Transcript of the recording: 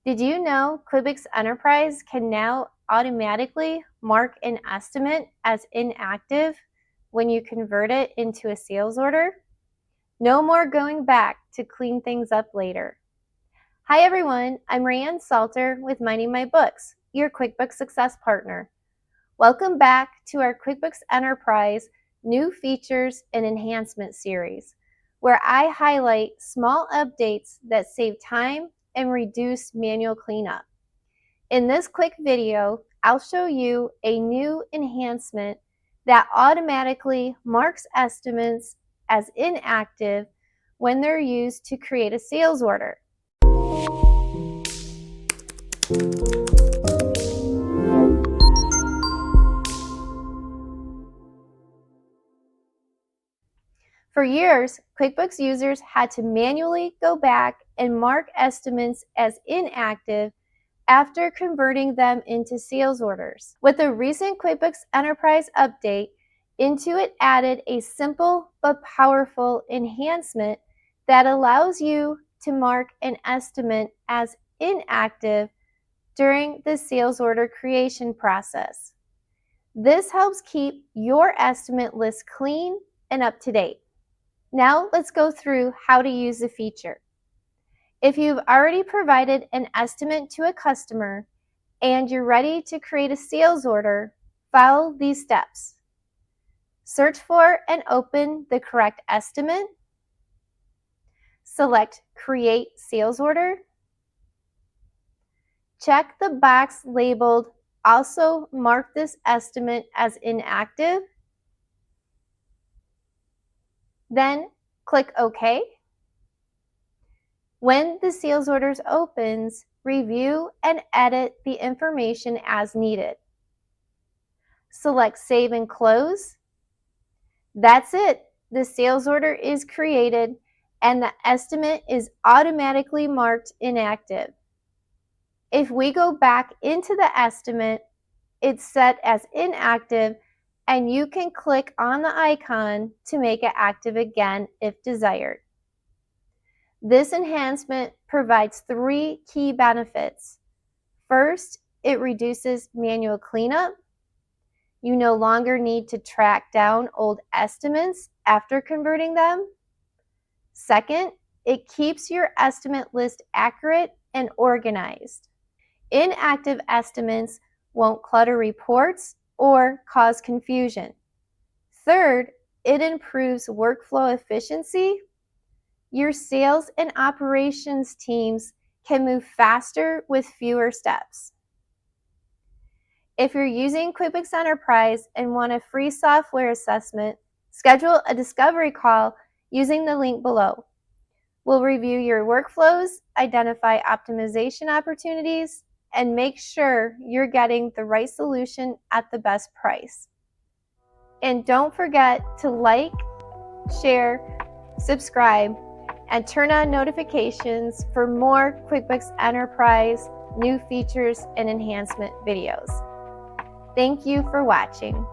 Did you know QuickBooks Enterprise can now automatically mark an estimate as inactive when you convert it into a sales order? No more going back to clean things up later. Hi everyone, I'm Raeann Salter with Minding My Books, your QuickBooks Success Partner. Welcome back to our QuickBooks Enterprise New Features and Enhancement series, where I highlight small updates that save time and reduce manual cleanup. In this quick video, I'll show you a new enhancement that automatically marks estimates as inactive when they're used to create a sales order. For years, QuickBooks users had to manually go back and mark estimates as inactive after converting them into sales orders. With the recent QuickBooks Enterprise update, Intuit added a simple but powerful enhancement that allows you to mark an estimate as inactive during the sales order creation process. This helps keep your estimate list clean and up to date. Now let's go through how to use the feature. If you've already provided an estimate to a customer and you're ready to create a sales order, follow these steps. Search for and open the correct estimate. Select Create Sales Order. Check the box labeled Also mark this estimate as inactive. Then click OK. When the sales order opens, review and edit the information as needed. Select Save and Close. That's it. The sales order is created and the estimate is automatically marked inactive. If we go back into the estimate, it's set as inactive and you can click on the icon to make it active again if desired. This enhancement provides 3 key benefits. First, it reduces manual cleanup. You no longer need to track down old estimates after converting them. Second, it keeps your estimate list accurate and organized. Inactive estimates won't clutter reports or cause confusion. Third, it improves workflow efficiency. Your sales and operations teams can move faster with fewer steps. If you're using QuickBooks Enterprise and want a free software assessment, schedule a discovery call using the link below. We'll review your workflows, identify optimization opportunities, and make sure you're getting the right solution at the best price. And don't forget to like, share, subscribe, and turn on notifications for more QuickBooks Enterprise new features and enhancement videos. Thank you for watching.